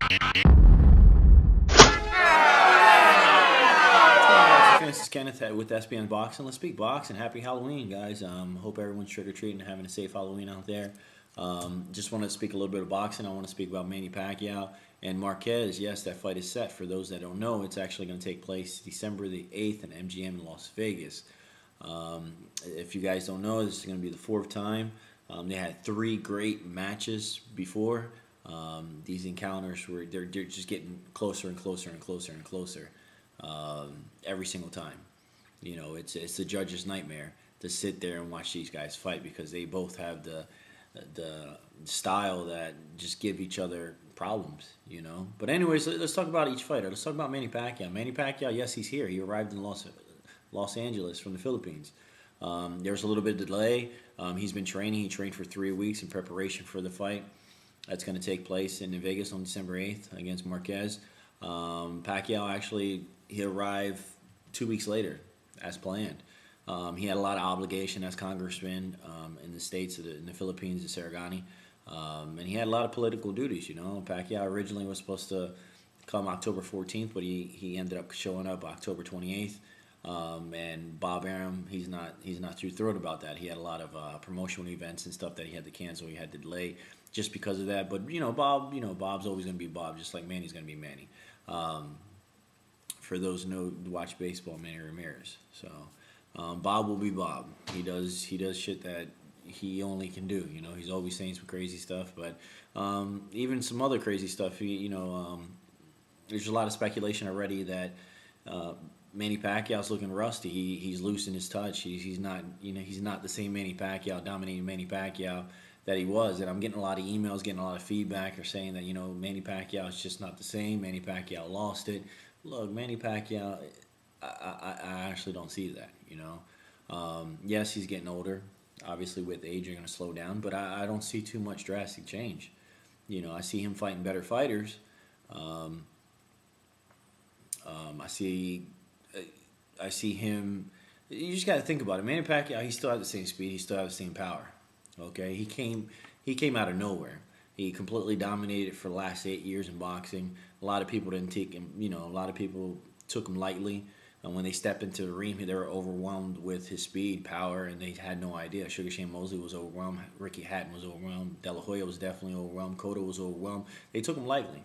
This is Kenneth with SBM Boxing. Let's speak boxing. Happy Halloween, guys. Hope everyone's trick-or-treating and having a safe Halloween out there. Just want to speak a little bit of boxing. I want to speak about Manny Pacquiao and Marquez. Yes, that fight is set. For those that don't know, it's actually going to take place December the 8th in MGM in Las Vegas. If you guys don't know, this is going to be the fourth time. They had 3 great matches before. These encounters they're just getting closer and closer and closer and closer. Every single time. You know, it's the judge's nightmare to sit there and watch these guys fight because they both have the style that just give each other problems, you know. But anyways, let's talk about each fighter. Let's talk about Manny Pacquiao. Manny Pacquiao, yes, he's here. He arrived in Los Angeles from the Philippines. There was a little bit of delay. He's been training. He trained for 3 weeks in preparation for the fight that's going to take place in Vegas on December 8th against Marquez. Pacquiao actually, he arrived 2 weeks later as planned. He had a lot of obligation as congressman in the states, in the Philippines, in Sarangani. And he had a lot of political duties, you know. Pacquiao originally was supposed to come October 14th, but he ended up showing up October 28th. And Bob Arum, he's not too thrilled about that. He had a lot of promotional events and stuff that he had to cancel. He had to delay just because of that. But Bob's always going to be Bob, just like Manny's going to be Manny. For those who watch baseball, Manny Ramirez. So Bob will be Bob. He does shit that he only can do. You know, he's always saying some crazy stuff, but even some other crazy stuff. There's a lot of speculation already that Manny Pacquiao's looking rusty. He's losing his touch. He's not the same Manny Pacquiao, dominating Manny Pacquiao that he was. And I'm getting a lot of emails, getting a lot of feedback, or saying that Manny Pacquiao is just not the same. Manny Pacquiao lost it. Look, Manny Pacquiao, I actually don't see that. Yes, he's getting older. Obviously, with age, you're going to slow down, but I don't see too much drastic change. I see him fighting better fighters. I see him. You just got to think about it. Manny Pacquiao, he still has the same speed. He still has the same power. Okay, he came out of nowhere. He completely dominated for the last 8 years in boxing. A lot of people didn't take him. A lot of people took him lightly. And when they stepped into the ring, they were overwhelmed with his speed, power, and they had no idea. Sugar Shane Mosley was overwhelmed. Ricky Hatton was overwhelmed. De La Hoya was definitely overwhelmed. Cotto was overwhelmed. They took him lightly.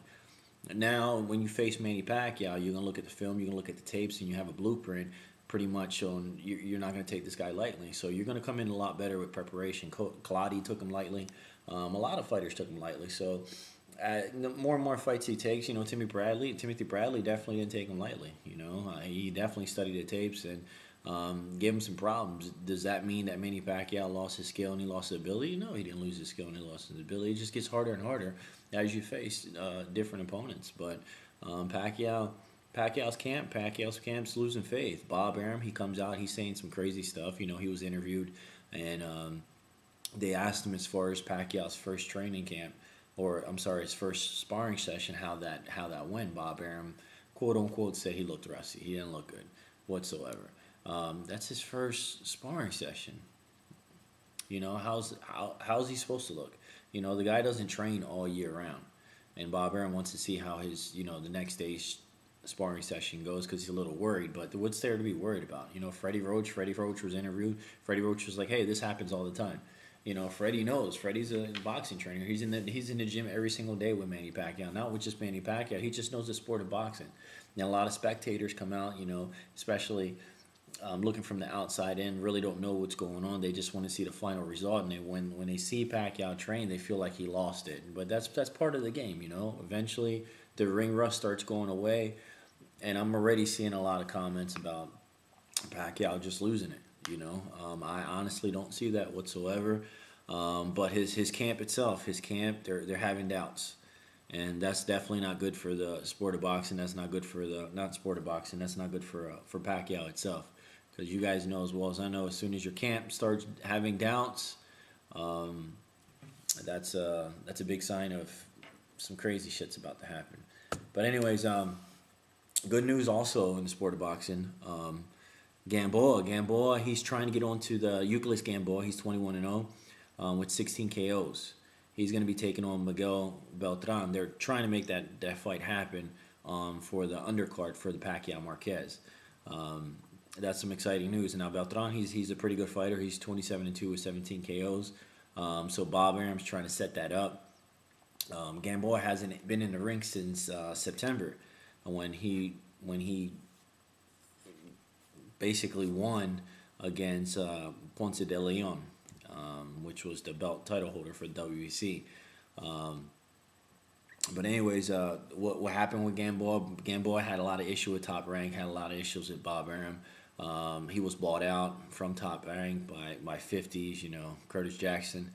Now, when you face Manny Pacquiao, you're going to look at the film, you're going to look at the tapes, and you have a blueprint pretty much on you're not going to take this guy lightly. So you're going to come in a lot better with preparation. Claudio took him lightly. A lot of fighters took him lightly. So the more and more fights he takes, Timothy Bradley definitely didn't take him lightly. He definitely studied the tapes and gave him some problems. Does that mean that Manny Pacquiao lost his skill and he lost his ability? No, he didn't lose his skill and he lost his ability. It just gets harder and harder as you face different opponents. But Pacquiao's camp's losing faith. Bob Arum, he comes out, he's saying some crazy stuff. He was interviewed, and they asked him as far as Pacquiao's first training camp, his first sparring session, how that went. Bob Arum, quote unquote, said he looked rusty. He didn't look good whatsoever. That's his first sparring session. How's he supposed to look? The guy doesn't train all year round, and Bob Arum wants to see how his the next day's sparring session goes because he's a little worried. But what's there to be worried about? Freddie Roach was interviewed. Freddie Roach was like, hey, this happens all the time. Freddie knows. Freddie's a boxing trainer. He's in the gym every single day with Manny Pacquiao. Not with just Manny Pacquiao. He just knows the sport of boxing. Now, a lot of spectators come out, especially looking from the outside in, really don't know what's going on. They just want to see the final result. And when they see Pacquiao train, they feel like he lost it. But that's part of the game, Eventually, the ring rust starts going away. And I'm already seeing a lot of comments about Pacquiao just losing it. I honestly don't see that whatsoever. But his camp itself, they're having doubts, and that's definitely not good for the sport of boxing. That's not good for not sport of boxing. That's not good for Pacquiao itself, because you guys know as well as I know, as soon as your camp starts having doubts, that's a big sign of some crazy shit's about to happen. But anyways, good news also in the sport of boxing. Gamboa, he's trying to get onto the Euclid Gamboa. He's 21-0 with 16 KOs. he's going to be taking on Miguel Beltran. They're trying to make that fight happen for the undercard for the Pacquiao Marquez. That's some exciting news. And now Beltran, he's a pretty good fighter. He's 27-2 with 17 KOs. So Bob Arum's trying to set that up. Gamboa hasn't been in the ring since September, when he basically won against Ponce de Leon, which was the belt title holder for WEC. But anyways, what happened with Gamboa? Gamboa had a lot of issue with Top Rank, had a lot of issues with Bob Arum. He was bought out from Top Rank by 50s, you know, Curtis Jackson.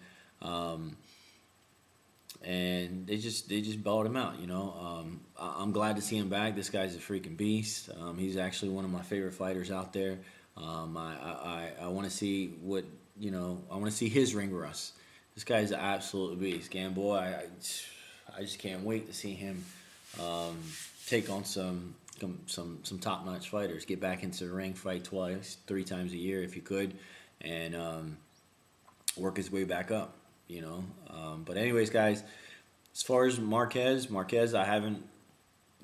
And they just balled him out, you know. I'm glad to see him back. This guy's a freaking beast. He's actually one of my favorite fighters out there. I want to see what, you know, I want to see his ring rust. This guy's an absolute beast. Gamboa, I just can't wait to see him take on some top-notch fighters. Get back into the ring, fight twice, 3 times a year if you could, and work his way back up. You know, but anyways, guys, as far as Marquez, I haven't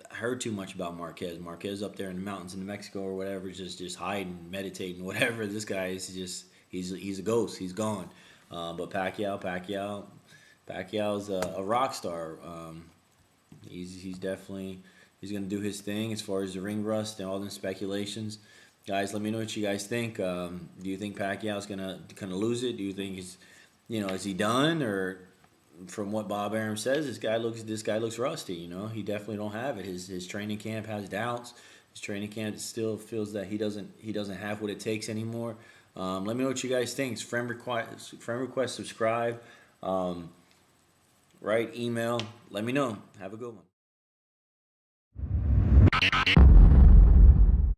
heard too much about Marquez. Marquez up there in the mountains in New Mexico or whatever, just hiding, meditating, whatever. This guy is just he's a ghost. He's gone. But Pacquiao's a rock star. He's definitely gonna do his thing as far as the ring rust and all them speculations. Guys, let me know what you guys think. Do you think Pacquiao's gonna lose it? Do you think he's, you know, is he done? Or from what Bob Arum says, this guy looks rusty. You know, he definitely don't have it. His training camp has doubts. His training camp still feels that he doesn't have what it takes anymore. Let me know what you guys think. Friend request, subscribe, write, email. Let me know. Have a good one.